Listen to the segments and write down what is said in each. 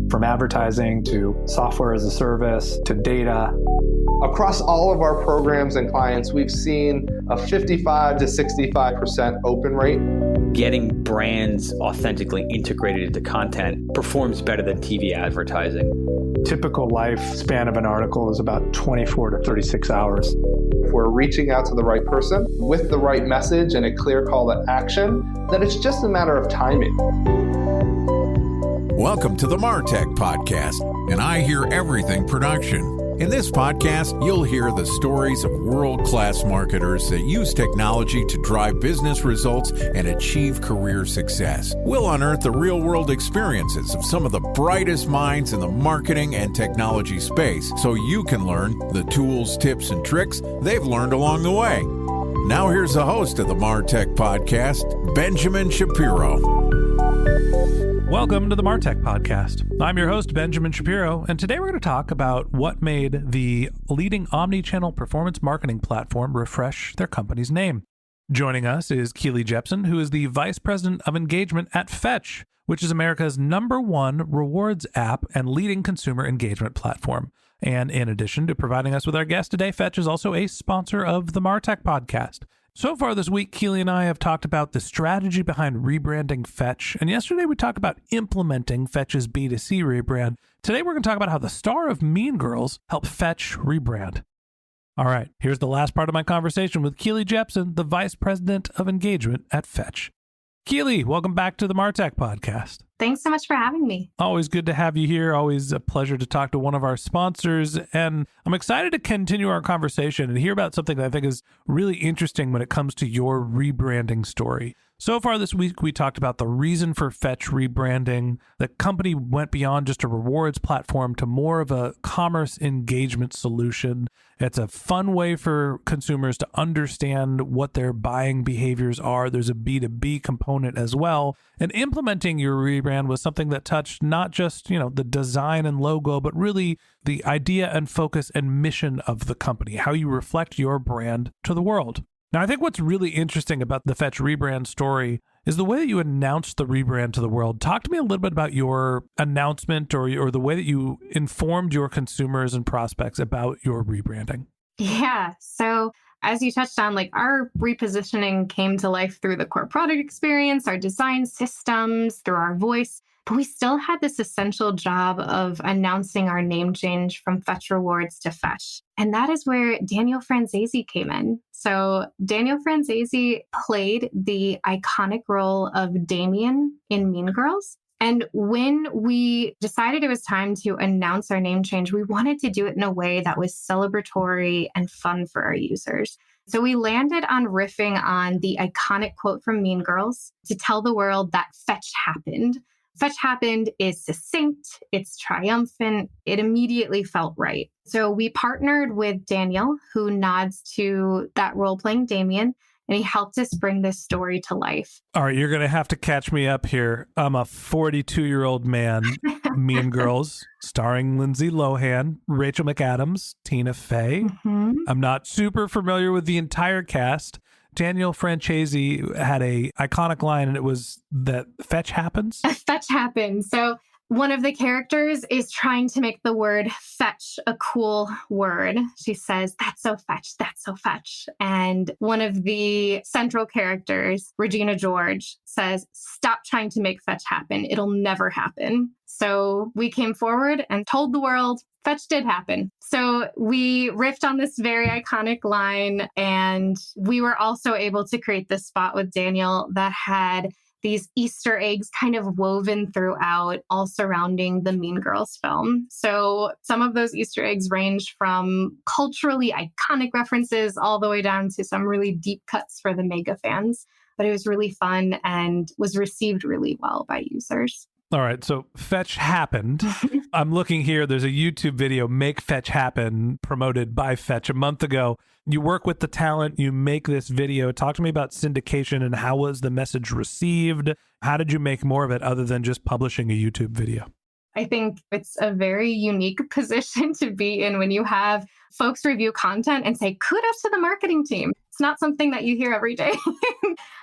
From advertising to software as a service to data. Across all of our programs and clients, we've seen a 55 to 65% open rate. Getting brands authentically integrated into content performs better than TV advertising. Typical lifespan of an article is about 24 to 36 hours. If we're reaching out to the right person with the right message and a clear call to action, then it's just a matter of timing. Welcome to the MarTech Podcast, and I Hear Everything production. In this podcast, you'll hear the stories of world-class marketers that use technology to drive business results and achieve career success. We'll unearth the real-world experiences of some of the brightest minds in the marketing and technology space so you can learn the tools, tips, and tricks they've learned along the way. Now here's the host of the MarTech Podcast, Benjamin Shapiro. Welcome to the MarTech Podcast. I'm your host, Benjamin Shapiro, and today we're going to talk about what made the leading omni-channel performance marketing platform refresh their company's name. Joining us is Keely Jeppson, who is the Vice President of Engagement at Fetch, which is America's #1 rewards app and leading consumer engagement platform. And in addition to providing us with our guest today, Fetch is also a sponsor of the MarTech Podcast. So far this week, Keely and I have talked about the strategy behind rebranding Fetch, and yesterday we talked about implementing Fetch's B2C rebrand. Today we're going to talk about how the star of Mean Girls helped Fetch rebrand. All right, here's the last part of my conversation with Keely Jeppson, the Vice President of Engagement at Fetch. Keely, welcome back to the MarTech Podcast. Thanks so much for having me. Always good to have you here. Always a pleasure to talk to one of our sponsors. And I'm excited to continue our conversation and hear about something that I think is really interesting when it comes to your rebranding story. So far this week, we talked about the reason for Fetch rebranding. The company went beyond just a rewards platform to more of a commerce engagement solution. It's a fun way for consumers to understand what their buying behaviors are. There's a B2B component as well. And implementing your rebrand was something that touched not just, the design and logo, but really the idea and focus and mission of the company, how you reflect your brand to the world. Now, I think what's really interesting about the Fetch rebrand story is the way that you announced the rebrand to the world. Talk to me a little bit about your announcement or the way that you informed your consumers and prospects about your rebranding. Yeah. So as you touched on, our repositioning came to life through the core product experience, our design systems, through our voice. But we still had this essential job of announcing our name change from Fetch Rewards to Fetch. And that is where Daniel Franzese came in. So Daniel Franzese played the iconic role of Damien in Mean Girls. And when we decided it was time to announce our name change, we wanted to do it in a way that was celebratory and fun for our users. So we landed on riffing on the iconic quote from Mean Girls to tell the world that Fetch happened. Fetch happened is succinct, it's triumphant, it immediately felt right. So we partnered with Daniel, who nods to that role playing Damien, and he helped us bring this story to life. All right, you're going to have to catch me up here. I'm a 42-year-old man, Mean Girls, starring Lindsay Lohan, Rachel McAdams, Tina Fey. Mm-hmm. I'm not super familiar with the entire cast. Daniel Franzese had a iconic line, and it was that Fetch happens. Fetch happens. So one of the characters is trying to make the word fetch a cool word. She says, "That's so fetch, that's so fetch." And one of the central characters, Regina George, says, "Stop trying to make fetch happen. It'll never happen." So we came forward and told the world, Fetch did happen. So we riffed on this very iconic line, and we were also able to create this spot with Daniel that had these Easter eggs kind of woven throughout, all surrounding the Mean Girls film. So some of those Easter eggs range from culturally iconic references all the way down to some really deep cuts for the mega fans. But it was really fun and was received really well by users. All right, so Fetch happened. I'm looking here. There's a YouTube video, Make Fetch Happen, promoted by Fetch a month ago. You work with the talent. You make this video. Talk to me about syndication and how was the message received? How did you make more of it other than just publishing a YouTube video? I think it's a very unique position to be in when you have folks review content and say, kudos to the marketing team. It's not something that you hear every day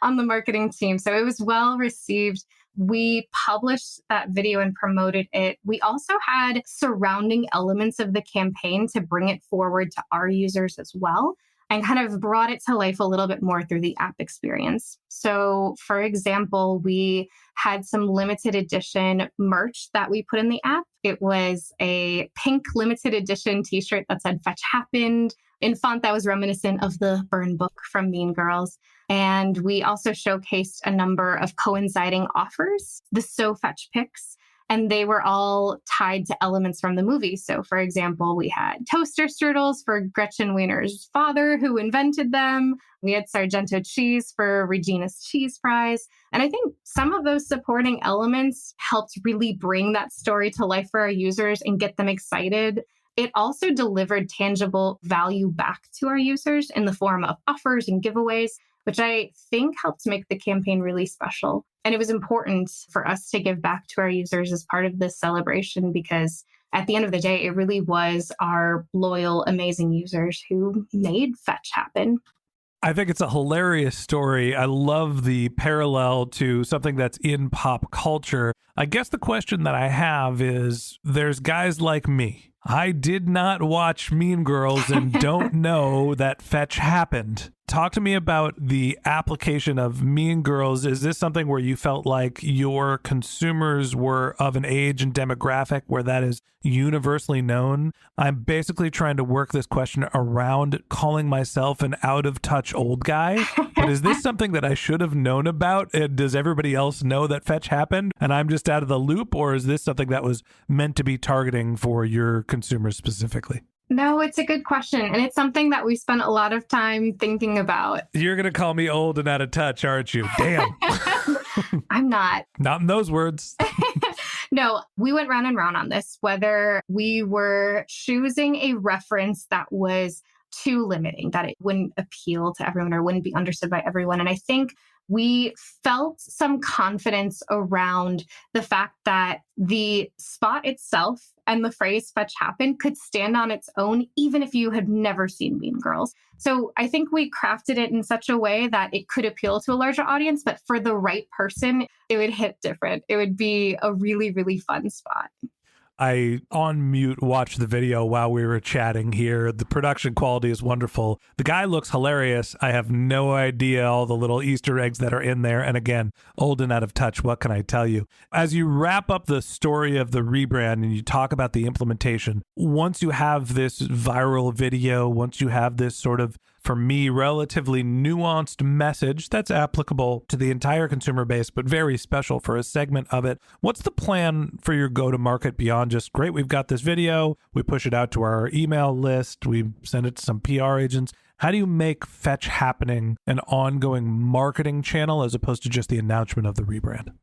on the marketing team. So it was well received We published that video and promoted it. We also had surrounding elements of the campaign to bring it forward to our users as well, and kind of brought it to life a little bit more through the app experience. So, for example, we had some limited edition merch that we put in the app. It was a pink limited edition t-shirt that said "Fetch Happened" in font that was reminiscent of the burn book from Mean Girls. And we also showcased a number of coinciding offers, the So Fetch picks, and they were all tied to elements from the movie. So, for example, we had toaster strudels for Gretchen Wiener's father, who invented them. We had Sargento cheese for Regina's cheese fries. And I think some of those supporting elements helped really bring that story to life for our users and get them excited. It also delivered tangible value back to our users in the form of offers and giveaways, which I think helped make the campaign really special. And it was important for us to give back to our users as part of this celebration, because at the end of the day, it really was our loyal, amazing users who made Fetch happen. I think it's a hilarious story. I love the parallel to something that's in pop culture. I guess the question that I have is, there's guys like me. I did not watch Mean Girls and don't know that Fetch happened. Talk to me about the application of Mean Girls. Is this something where you felt like your consumers were of an age and demographic where that is universally known? I'm basically trying to work this question around calling myself an out-of-touch old guy. But is this something that I should have known about? And does everybody else know that Fetch happened and I'm just out of the loop? Or is this something that was meant to be targeting for your consumers specifically? No, it's a good question. And it's something that we spent a lot of time thinking about. You're going to call me old and out of touch, aren't you? Damn. I'm not. Not in those words. No, we went round and round on this, whether we were choosing a reference that was too limiting, that it wouldn't appeal to everyone or wouldn't be understood by everyone. And I think we felt some confidence around the fact that the spot itself and the phrase "Fetch happened" could stand on its own, even if you had never seen Mean Girls. So I think we crafted it in such a way that it could appeal to a larger audience, but for the right person, it would hit different. It would be a really, really fun spot. I on mute watched the video while we were chatting here. The production quality is wonderful. The guy looks hilarious. I have no idea all the little Easter eggs that are in there. And again, old and out of touch. What can I tell you? As you wrap up the story of the rebrand and you talk about the implementation, once you have this viral video, once you have this sort of, for me, relatively nuanced message that's applicable to the entire consumer base, but very special for a segment of it, what's the plan for your go-to-market beyond just, great, we've got this video, we push it out to our email list, we send it to some PR agents? How do you make Fetch happening an ongoing marketing channel as opposed to just the announcement of the rebrand?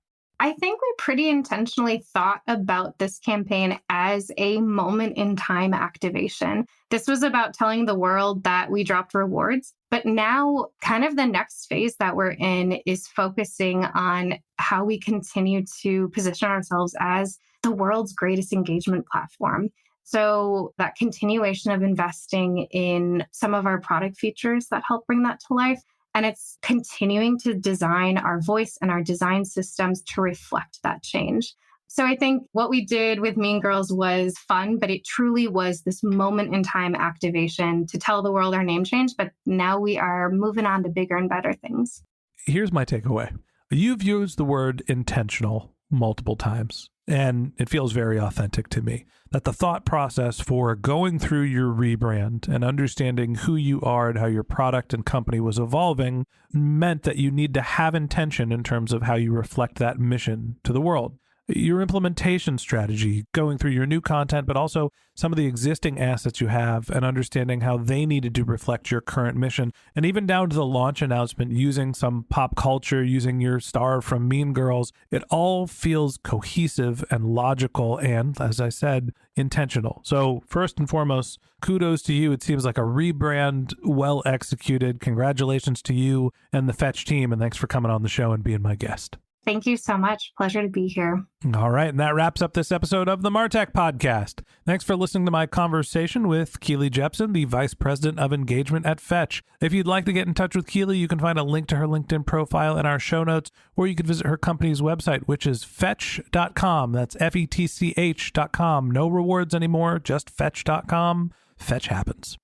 I think we pretty intentionally thought about this campaign as a moment in time activation. This was about telling the world that we dropped rewards, but now kind of the next phase that we're in is focusing on how we continue to position ourselves as the world's greatest engagement platform. So that continuation of investing in some of our product features that help bring that to life. And it's continuing to design our voice and our design systems to reflect that change. So I think what we did with Mean Girls was fun, but it truly was this moment in time activation to tell the world our name change. But now we are moving on to bigger and better things. Here's my takeaway. You've used the word intentional multiple times, and it feels very authentic to me that the thought process for going through your rebrand and understanding who you are and how your product and company was evolving meant that you need to have intention in terms of how you reflect that mission to the world. Your implementation strategy, going through your new content, but also some of the existing assets you have and understanding how they needed to reflect your current mission, and even down to the launch announcement, using some pop culture, using your star from Mean Girls, it all feels cohesive and logical and, as I said, intentional. So first and foremost, kudos to you. It seems like a rebrand well executed. Congratulations to you and the Fetch team, and thanks for coming on the show and being my guest. Thank you so much. Pleasure to be here. All right. And that wraps up this episode of the MarTech Podcast. Thanks for listening to my conversation with Keely Jeppson, the Vice President of Engagement at Fetch. If you'd like to get in touch with Keely, you can find a link to her LinkedIn profile in our show notes, or you could visit her company's website, which is fetch.com. That's FETCH.com. No rewards anymore, just fetch.com. Fetch happens.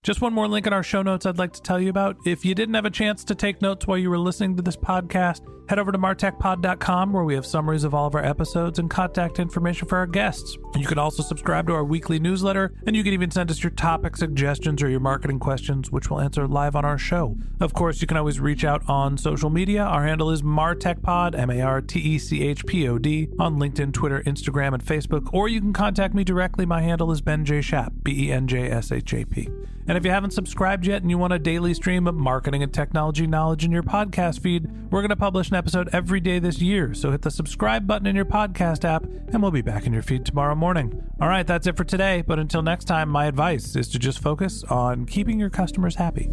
Just one more link in our show notes I'd like to tell you about. If you didn't have a chance to take notes while you were listening to this podcast, head over to martechpod.com, where we have summaries of all of our episodes and contact information for our guests. You can also subscribe to our weekly newsletter, and you can even send us your topic suggestions or your marketing questions, which we'll answer live on our show. Of course, you can always reach out on social media. Our handle is martechpod, MarTechPod, on LinkedIn, Twitter, Instagram, and Facebook, or you can contact me directly. My handle is Ben J. Shap, BenJShap. And if you haven't subscribed yet and you want a daily stream of marketing and technology knowledge in your podcast feed, we're going to publish an episode every day this year. So hit the subscribe button in your podcast app, and we'll be back in your feed tomorrow morning. All right, that's it for today. But until next time, my advice is to just focus on keeping your customers happy.